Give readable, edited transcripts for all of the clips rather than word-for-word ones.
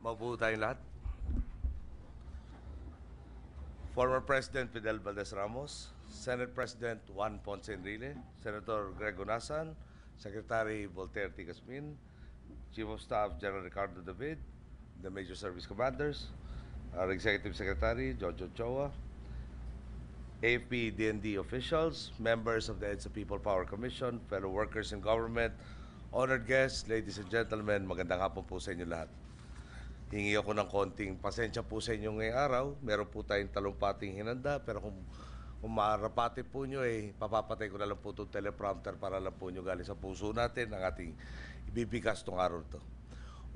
Mabuo tayong lahat. Former President Fidel Valdez Ramos, Senate President Juan Ponce Enrile, Senator Greg Onasan, Secretary Voltaire T. Casmin, Chief of Staff General Ricardo David, the Major Service Commanders, our Executive Secretary Jojo Choa, AFP-DND officials, members of the EDSA People Power Commission, fellow workers in government, honored guests, ladies and gentlemen, magandang hapon po sa inyo lahat. Hingi ako ng konting pasensya po sa inyo ngayong araw. Meron po tayong talumpating hinanda, pero kung marapati po nyo, papapatay ko na lang po itong teleprompter para lang po nyo galing sa puso natin ang ating ibibigas itong araw ito.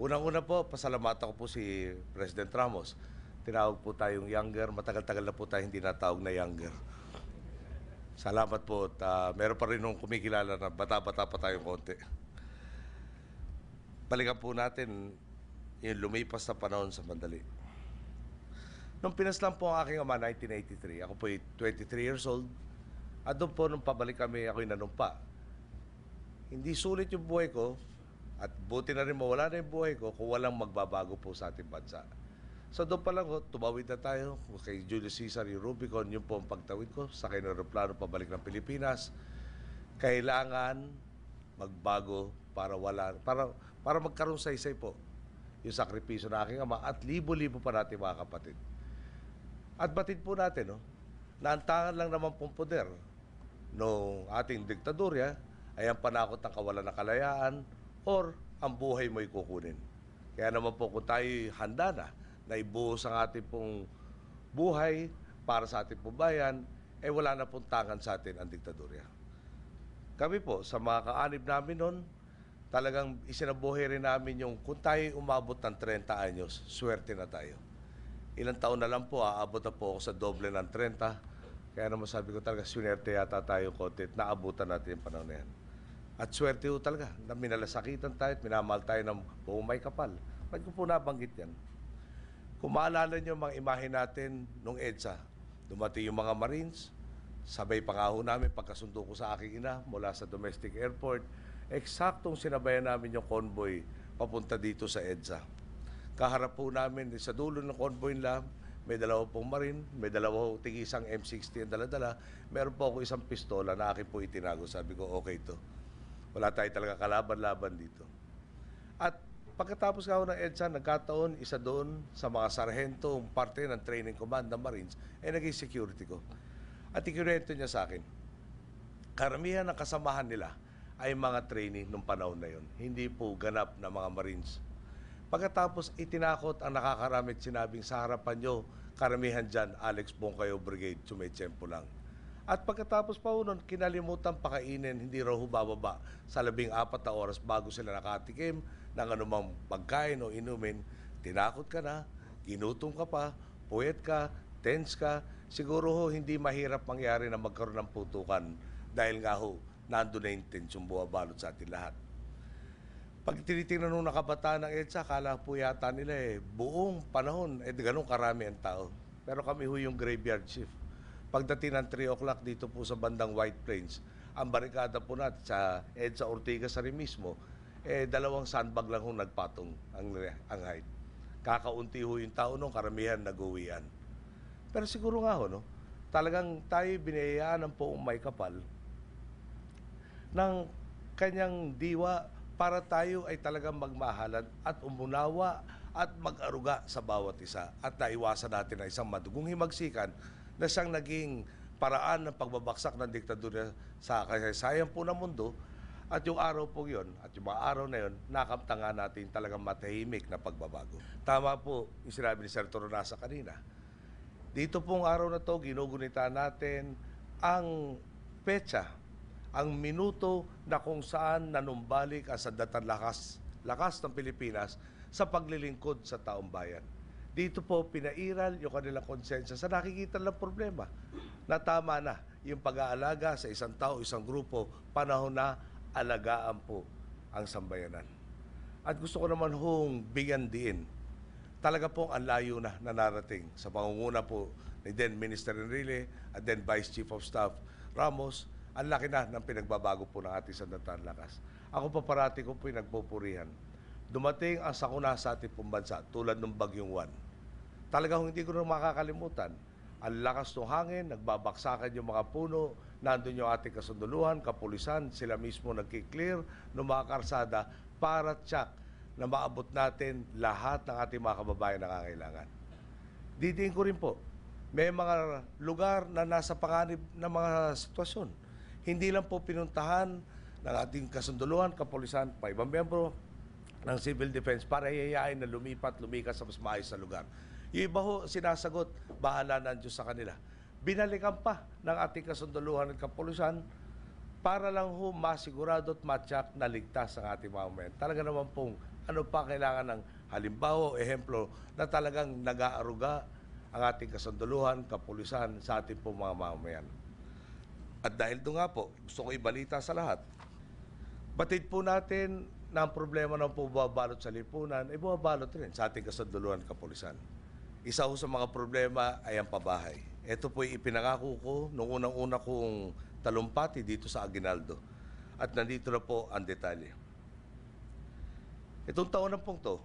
Unang-una po, pasalamatan ko po si President Ramos. Tinawag po tayong younger. Matagal-tagal na po tayo hindi natawag na younger. Salamat po. At meron pa rin nung kumikilala na bata-bata pa tayong konti. Balikan po natin yung lumipas na panahon sa Mandali. Nung pinaslang po ang aking ama, 1983, ako po 23 years old, at doon po nung pabalik kami, ako'y nanumpa. Hindi sulit yung buhay ko, at buti na rin mawala na yung buhay ko kung walang magbabago po sa ating bansa. So doon pa lang, tumawid na tayo kay Julius Caesar, yung Rubicon, yung po ang pagtawid ko, sakay ng aeroplano pabalik ng Pilipinas. Kailangan magbago para magkaroon saysay po yung sakripisyo ng aking ama at libo-libo pa natin mga kapatid. At batid po natin, naantangan lang naman pong poder noong ating diktadorya ay ang panakot ng kawalan ng kalayaan or ang buhay mo'y kukunin. Kaya naman po kung tayo handa na ibuhos ang ating pong buhay para sa ating pong bayan, wala na pong tangan sa atin ang diktadorya. Kami po, sa mga kaanib namin noon, talagang isinabuhay rin namin yung kung tayo umabot ng 30 anyos, swerte na tayo. Ilang taon na lang po, aabot na po ako sa doble ng 30. Kaya naman sabi ko talaga, swerte yata tayo konti, naabutan natin yung panahon na yan. At swerte po talaga, na minalasakitan tayo at minamahal tayo ng buong may kapal. Ba't ko po nabanggit yan? Kung maalala nyo mga imahe natin nung EDSA, dumating yung mga Marines, sabay pa nga ho namin pagkasundo ko sa aking ina mula sa domestic airport, eksaktong sinabayan namin yung convoy papunta dito sa EDSA. Kaharap po namin, sa dulo ng convoy nila, may dalawa pong Marine, may dalawa tig-isang M60 ang dala-dala, meron po ako isang pistola na akin po itinago. Sabi ko, okay to. Wala tayo talaga kalaban-laban dito. At pagkatapos nga ng EDSA, nagkataon, isa doon sa mga sarhento, parte ng training command ng Marines, naging security ko. At ikinuwento niya sa akin, karamihan ng kasamahan nila ay mga trainee nung panahon na yon. Hindi po ganap na mga Marines. Pagkatapos itinakot ang nakakaramit sinabing sa harapan nyo, karamihan dyan, Alex Bongkayo Brigade, sumechempo lang. At pagkatapos pa nun, kinalimutan pakainin, hindi raw bababa sa 14 na oras bago sila nakatikim ng anumang pagkain o inumin. Tinakot ka na, ginutom ka pa, puyat ka, tense ka, siguro ho hindi mahirap mangyari na magkaroon ng putukan dahil nga ho, nandun na yung tensyong buwabalot sa atin lahat. Pag tinitingnan nung nakabataan ng EDSA, akala po yata nila buong panahon, ganun karami ang tao. Pero kami ho yung graveyard shift. Pagdating ng 3 o'clock dito po sa bandang White Plains, ang barikada po natin sa EDSA Ortigas sa rin mismo, 2 sandbag lang hong nagpatong ang height. Kakaunti ho yung tao nung karamihan nag-uwian. Pero siguro nga ho, talagang tayo binayaan ng poong may kapal ng kanyang diwa para tayo ay talagang magmahalan at umunawa at mag-aruga sa bawat isa at naiwasan natin ang isang madugong himagsikan na siyang naging paraan ng pagbabaksak ng diktadura sa kasaysayan po ng mundo. At yung araw po yun, at yung mga araw na yun, nakamtanga natin talagang matahimik na pagbabago. Tama po yung sinabi ni Senator Ronasa kanina. Dito pong araw na to, ginugunita natin ang petsa, ang minuto na kung saan nanumbalik ang sandatang lakas ng Pilipinas sa paglilingkod sa taong bayan. Dito po pinairal yung kanilang konsensya sa nakikita ng problema na tama na yung pag-aalaga sa isang tao, isang grupo, panahon na alagaan po ang sambayanan. At gusto ko naman hong bigyan din, talaga po ang layo na narating sa pangunguna po ni then Minister Enrile at then Vice Chief of Staff Ramos. Ang laki na ng pinagbabago po ng ating sandatang lakas. Ako pa parati ko po yung nagpupurihan. dumating ang sakuna sa ating pong bansa tulad ng Bagyong Juan. Talagang hindi ko na makakalimutan. Ang lakas ng hangin, nagbabaksakan yung mga puno, nandun yung ating kasunduluhan, kapulisan, sila mismo nagki-clear ng mga karsada para tsak na maabot natin lahat ng ating mga kababayan na nangangailangan. Didiin ko rin po, may mga lugar na nasa panganib na mga sitwasyon. Hindi lang po pinuntahan ng ating kasunduluhan, kapulisan, pa ibang miyembro ng civil defense para yayain na lumikas sa mas maayos na lugar. Yung iba ho, sinasagot, bahala na ang Diyos sa kanila. Binalikan pa ng ating kasunduluhan at kapulisan para lang ho masigurado at matyak na ligtas ang ating mamamayan. Talaga naman pong ano pa kailangan ng halimbawa, ehemplo na talagang nag-aaruga ang ating kasunduluhan, kapulisan sa ating pong mga mamamayan. At dahil doon nga po, gusto ko ibalita sa lahat. Batid po natin na ang problema ng bumabalot sa lipunan ay bumabalot rin sa ating kasunduluhan, kapulisan. Isa ho sa mga problema ay ang pabahay. Ito po ipinangako ko noong unang-una kong talumpati dito sa Aguinaldo. At nandito na po ang detalye. Itong taon na pong to,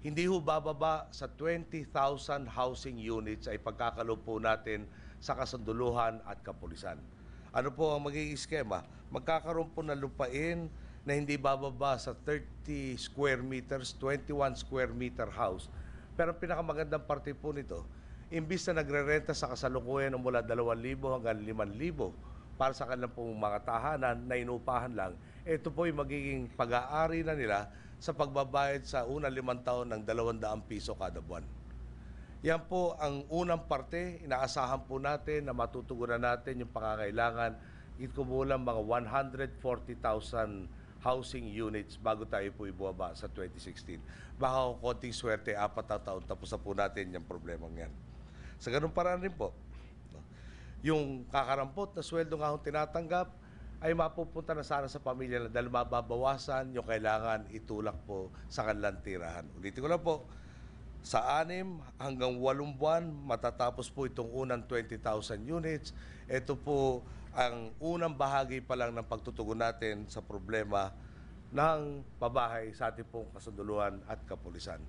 hindi ho bababa sa 20,000 housing units ay pagkakaloob po natin sa kasunduluhan at kapulisan. Ano po ang magiging skema? Magkakaroon po ng lupain na hindi bababa sa 30 square meters, 21 square meter house. Pero ang pinakamagandang parte po nito, imbis na nagre-renta sa kasalukuyan ng mula 2,000 hanggang 5,000 para sa kanilang pong mga tahanan na inupahan lang, ito po ay magiging pag-aari na nila sa pagbabayad sa unang 5 taon ng 200 piso kada buwan. Yan po ang unang parte, inaasahan po natin na matutugunan natin yung pangangailangan. Kumulang mga 140,000 housing units bago tayo po ibubaba sa 2016. Baka konting swerte, 4 na taon, tapos na po natin yung problemang yan. Sa ganun paraan rin po, yung kakarampot na sweldo nga akong tinatanggap ay mapupunta na sana sa pamilya na dahil mababawasan yung kailangan itulak po sa kanilang tirahan. Ulitin ko lang po, sa 6 hanggang 8 buwan, matatapos po itong unang 20,000 units. Ito po ang unang bahagi pa lang ng pagtutugon natin sa problema ng pabahay sa ating pong kasunduluhan at kapulisan.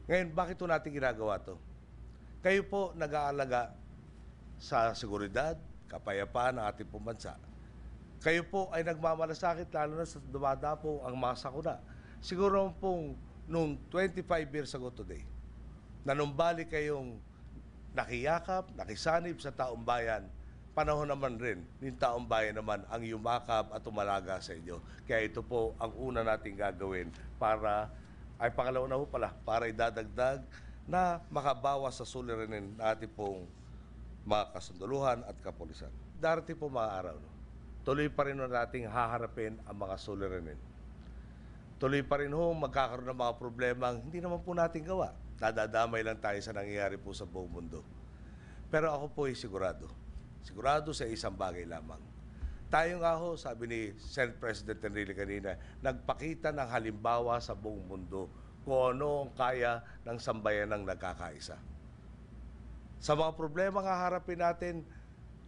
Ngayon, bakit po natin ginagawa to? Kayo po nag-aalaga sa seguridad, kapayapaan ng ating pong bansa. Kayo po ay nagmamalasakit lalo na sa dumadapo ang mga sakuna. Siguro pong noong 25 years ago today, nanumbalik kayong nakiyakap, nakisanib sa taong bayan, panahon naman rin, yung taong bayan naman ang yumakap at umalaga sa inyo. Kaya ito po ang una nating gagawin para, ay pangalawa na po pala, para idadagdag na makabawas sa suliranin natin pong mga kasunduluhan at kapulisan. Darating po mga araw, no? Tuloy pa rin nating haharapin ang mga suliranin. Tuloy pa rin ho magkakaroon ng mga problemang hindi naman po natin gawa. Nadadamay lang tayo sa nangyayari po sa buong mundo. Pero ako po ay sigurado. Sigurado sa isang bagay lamang. Tayo nga ho, sabi ni Senate President Enrile kanina, nagpakita ng halimbawa sa buong mundo kung ano ang kaya ng sambayan ng nagkakaisa. Sa mga problema nga harapin natin,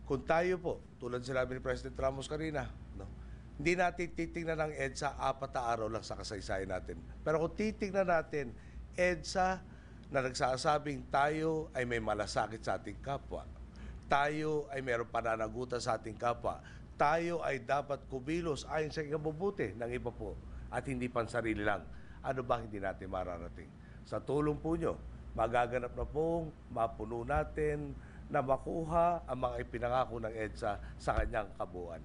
kung tayo po, tulad sinabi ni President Ramos kanina, no? Hindi natin titingnan ng EDSA 4 na araw lang sa kasaysayan natin. Pero kung titingnan natin, EDSA na nagsasabing tayo ay may malasakit sa ating kapwa, tayo ay mayroong pananagutan sa ating kapwa, tayo ay dapat kumilos ayon sa ikabubuti ng iba po at hindi pansarili lang. Ano ba hindi natin mararating? Sa tulong po nyo, magaganap na pong mapuno natin na makuha ang mga ipinangako ng EDSA sa kanyang kabuuan.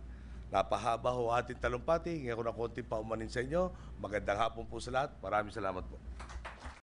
Napahaba ho ating talumpati. Ngayon ko na konti pa umanin sa inyo. Magandang hapon po sa lahat. Maraming salamat po.